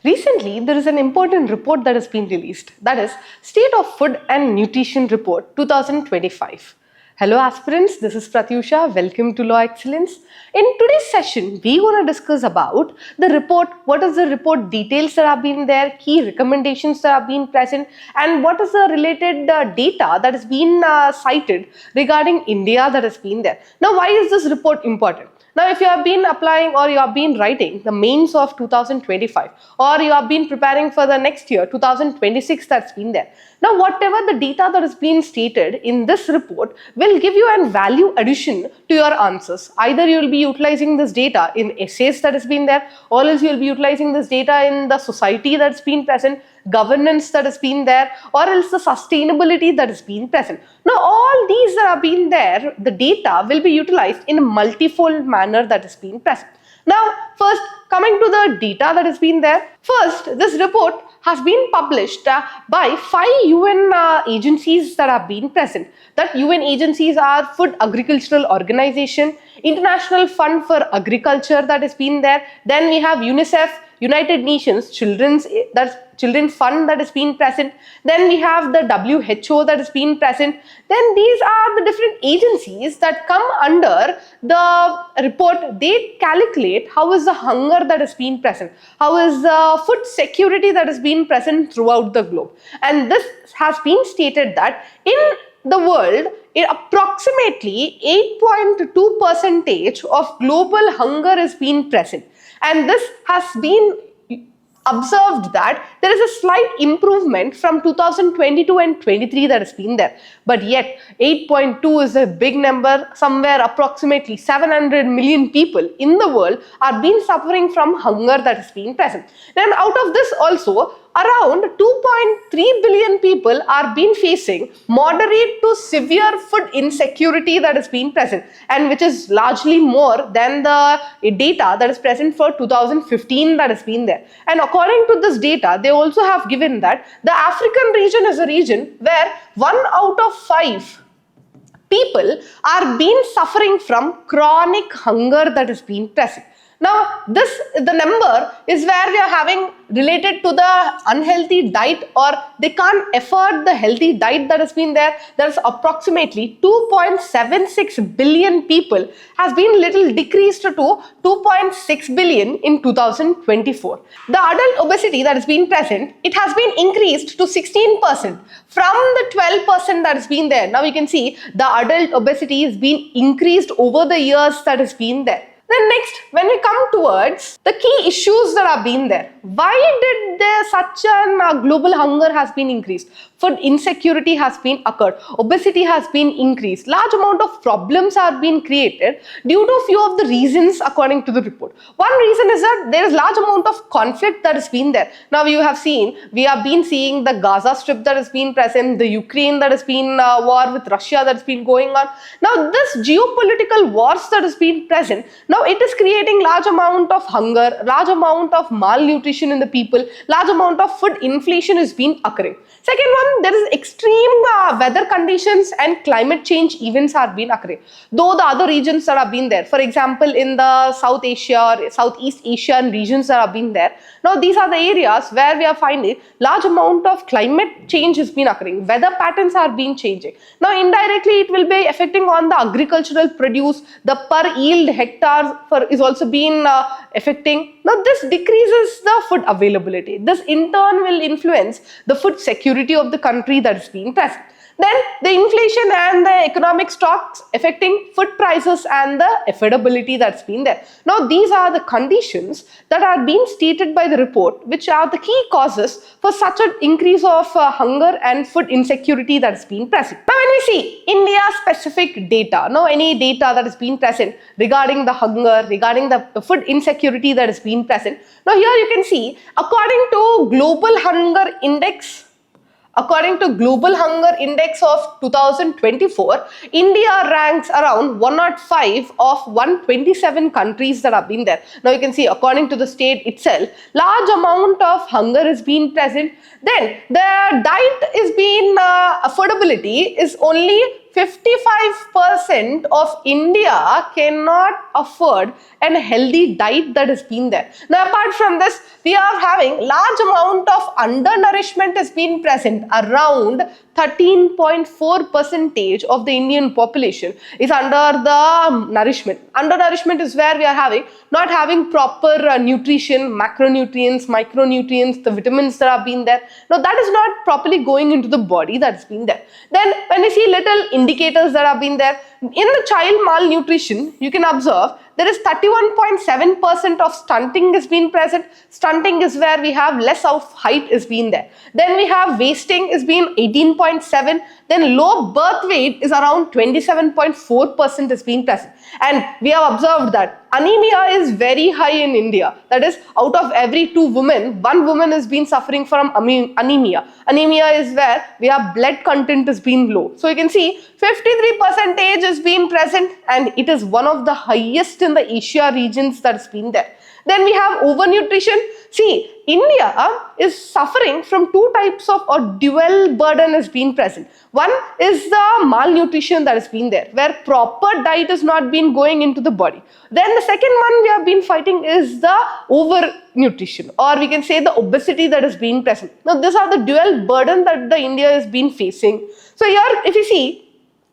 Recently, there is an important report that has been released, that is State of Food and Nutrition Report 2025. Hello aspirants, this is Pratyusha. Welcome to Law Excellence. In today's session, we are going to discuss about the report, what is the report details that have been there, key recommendations that have been present, and what is the related data that has been cited regarding India that has been there. Now, why is this report important? Now, if you have been applying or you have been writing the mains of 2025 or you have been preparing for the next year, 2026 that's been there. Now, whatever the data that has been stated in this report will give you a value addition to your answers. Either you will be utilizing this data in essays that has been there, or else you will be utilizing this data in the society that's been present, governance that has been there, or else the sustainability that has been present. Now, all these that have been there, the data will be utilized in a multifold manner that has been present. Now, first coming to the data that has been there, first this report has been published by 5 UN agencies that have been present. That UN agencies are Food Agricultural Organization, International Fund for Agriculture that has been there, then we have UNICEF, United Nations Children's Fund that has been present, then we have the WHO that has been present. Then these are the different agencies that come under the report. They calculate how is the hunger that has been present, how is the food security that has been present throughout the globe. And this has been stated that in the world, approximately 8.2% of global hunger is being present. And this has been observed that there is a slight improvement from 2022 and 23 that has been there. But yet 8.2 is a big number. Somewhere approximately 700 million people in the world are being suffering from hunger that has been present. Then out of this also, around 2.3 billion people are being facing moderate to severe food insecurity that has been present, and which is largely more than the data that is present for 2015 that has been there. And according to this data, they also have given that the African region is a region where 1 out of 5 people are being suffering from chronic hunger that has been present. Now, the number is where we are having related to the unhealthy diet, or they can't afford the healthy diet that has been there. There's approximately 2.76 billion people has been little decreased to 2.6 billion in 2024. The adult obesity that has been present, it has been increased to 16% from the 12% that has been there. Now you can see the adult obesity has been increased over the years that has been there. Then next, when we come towards the key issues that have been there, why did there such a global hunger has been increased? Food insecurity has been occurred, obesity has been increased, large amount of problems are being created due to few of the reasons according to the report. One reason is that there is large amount of conflict that has been there. Now you have seen, we have been seeing the Gaza Strip that has been present, the Ukraine that has been war with Russia that has been going on. Now this geopolitical wars that has been present, now it is creating large amount of hunger, large amount of malnutrition in the people, large amount of food inflation is being occurring. Second one, there is extreme weather conditions and climate change events are being occurring. Though the other regions that have been there, for example, in the South Asia or Southeast Asian regions that have been there, now these are the areas where we are finding large amount of climate change has been occurring. Weather patterns are being changing. Now indirectly it will be affecting on the agricultural produce, the per yield hectares is also being affecting. Now this decreases the food availability. This in turn will influence the food security of the country that is being present. Then the inflation and the economic shocks affecting food prices and the affordability that's been there. Now these are the conditions that are being stated by the report, which are the key causes for such an increase of hunger and food insecurity that has been present. Now when we see India specific data, now any data that has been present regarding the hunger, regarding the food insecurity that has been present. Now here you can see, according to Global Hunger Index, according to Global Hunger Index of 2024, India ranks around 105 of 127 countries that have been there. Now you can see, according to the state itself, large amount of hunger is being present. Then the diet is being affordability is only 55% of India cannot afford a healthy diet that has been there. Now, apart from this, we are having large amount of undernourishment has been present. Around 13.4% of the Indian population is under the nourishment. Undernourishment is where we are not having proper nutrition, macronutrients, micronutrients, the vitamins that have been there. Now, that is not properly going into the body that's been there. Then when we see little indicators that have been there, in the child malnutrition, you can observe there is 31.7% of stunting is being present. Stunting is where we have less of height is being there. Then we have wasting is being 18.7. Then low birth weight is around 27.4% is being present. And we have observed that anemia is very high in India. That is, out of every 2 women, 1 woman is being suffering from anemia. Anemia is where we have blood content is being low. So you can see 53% is being present, and it is one of the highest in the Asia regions that's been there. Then we have overnutrition. See, India is suffering from 2 types of or dual burden has been present. One is the malnutrition that has been there, where proper diet is not been going into the body. Then the second one we have been fighting is the overnutrition, or we can say the obesity that has been present. Now, these are the dual burden that the India has been facing. So here, if you see,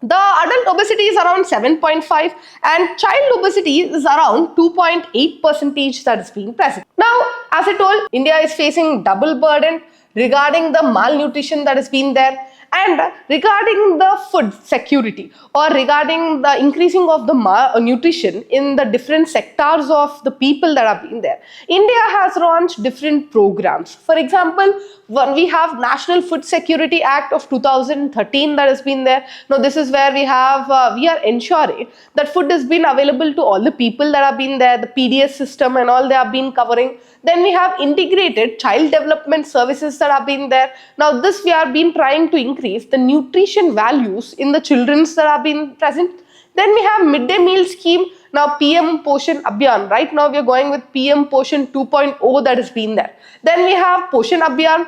the adult obesity is around 7.5 and child obesity is around 2.8% that is being present. Now, as I told, India is facing double burden regarding the malnutrition that has been there, and regarding the food security, or regarding the increasing of the nutrition in the different sectors of the people that have been there. India has launched different programs. For example, when we have National Food Security Act of 2013 that has been there. Now, this is where we are ensuring that food has been available to all the people that have been there, the PDS system and all they have been covering. Then we have integrated child development services that have been there. Now, this we are been trying to increase the nutrition values in the children that have been present. Then we have midday meal scheme. Now, PM Poshan Abhiyan. Right now, we are going with PM Poshan 2.0 that has been there. Then we have Poshan Abhiyan.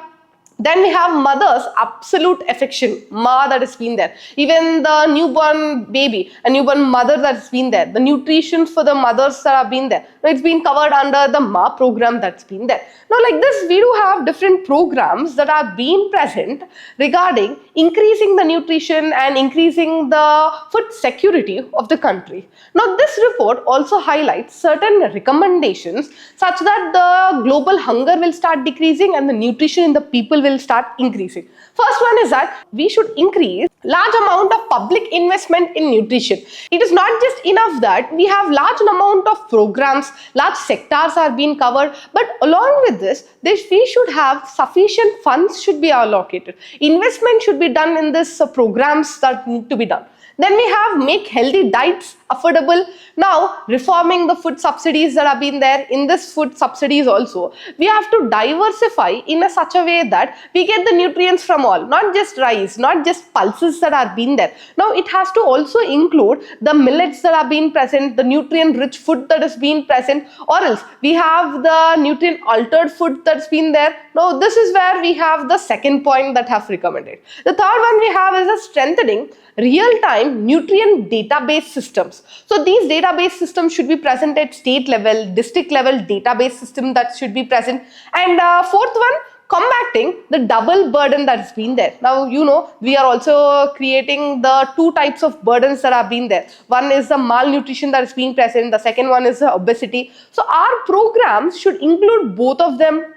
Then we have mother's absolute affection, Ma, that has been there. Even the newborn baby, a newborn mother that has been there. The nutrition for the mothers that have been there. It's been covered under the Ma program that's been there. Now, like this, we do have different programs that are being present regarding increasing the nutrition and increasing the food security of the country. Now, this report also highlights certain recommendations such that the global hunger will start decreasing and the nutrition in the people will start increasing. First one is that we should increase large amount of public investment in nutrition. It is not just enough that we have large amount of programs, large sectors are being covered, but along with this, we should have sufficient funds should be allocated. Investment should be done in this programs that need to be done. Then we have make healthy diets affordable. Now, reforming the food subsidies that have been there. In this food subsidies also, we have to diversify in a such a way that we get the nutrients from all, not just rice, not just pulses that are been there. Now, it has to also include the millets that are being present, the nutrient rich food that is being present, or else we have the nutrient altered food that's been there. Now, this is where we have the second point that have recommended. The third one we have is a strengthening real-time nutrient database systems. So these database systems should be present at state level, district level database system that should be present. And fourth one, combating the double burden that's been there. Now, you know, we are also creating the 2 types of burdens that have been there. One is the malnutrition that is being present. The second one is the obesity. So our programs should include both of them.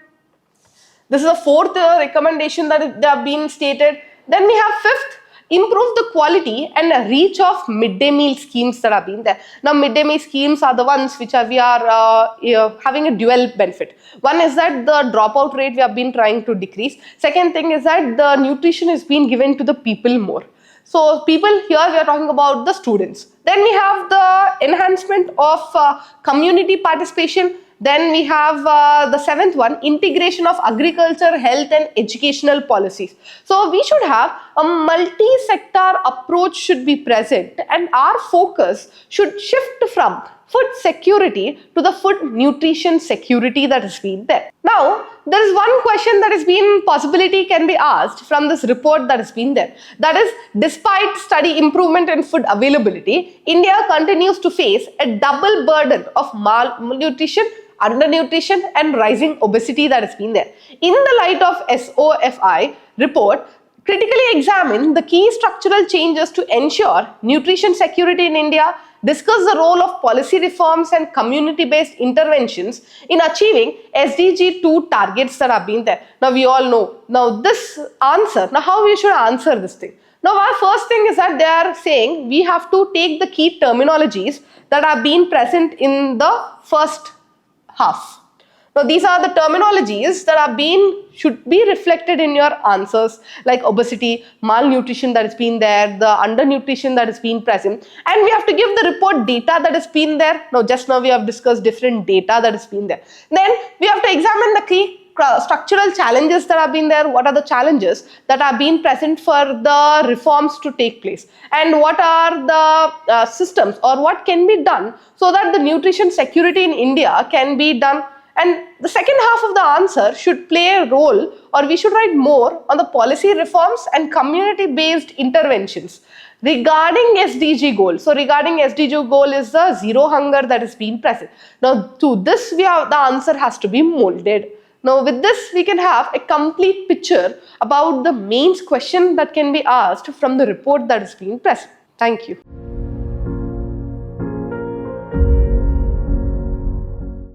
This is the fourth recommendation that have been stated. Then we have fifth, improve the quality and reach of midday meal schemes that have been there. Now, midday meal schemes are the ones which we are having a dual benefit. One is that the dropout rate we have been trying to decrease. Second thing is that the nutrition is being given to the people more. So, people here we are talking about the students. Then we have the enhancement of community participation. Then we have the seventh one, integration of agriculture, health and educational policies. So we should have a multi-sector approach should be present, and our focus should shift from food security to the food nutrition security that has been there. Now, there is one question that has been possibility can be asked from this report that has been there. That is, despite study improvement in food availability, India continues to face a double burden of malnutrition, undernutrition and rising obesity that has been there. In the light of SOFI report, critically examine the key structural changes to ensure nutrition security in India, discuss the role of policy reforms and community-based interventions in achieving SDG 2 targets that have been there. Now we all know, now this answer, now how we should answer this thing. Now our first thing is that they are saying we have to take the key terminologies that have been present in the first half. Now these are the terminologies that should be reflected in your answers, like obesity, malnutrition that has been there, the undernutrition that has been present, and we have to give the report data that has been there. Now just now we have discussed different data that has been there. Then we have to examine the key structural challenges that have been there. What are the challenges that have been present for the reforms to take place, and what are the systems or what can be done so that the nutrition security in India can be done. And the second half of the answer should play a role, or we should write more on the policy reforms and community-based interventions regarding SDG goal. So regarding SDG goal is the zero hunger that is being present. Now to this the answer has to be molded. Now with this we can have a complete picture about the mains question that can be asked from the report that is being present. Thank you.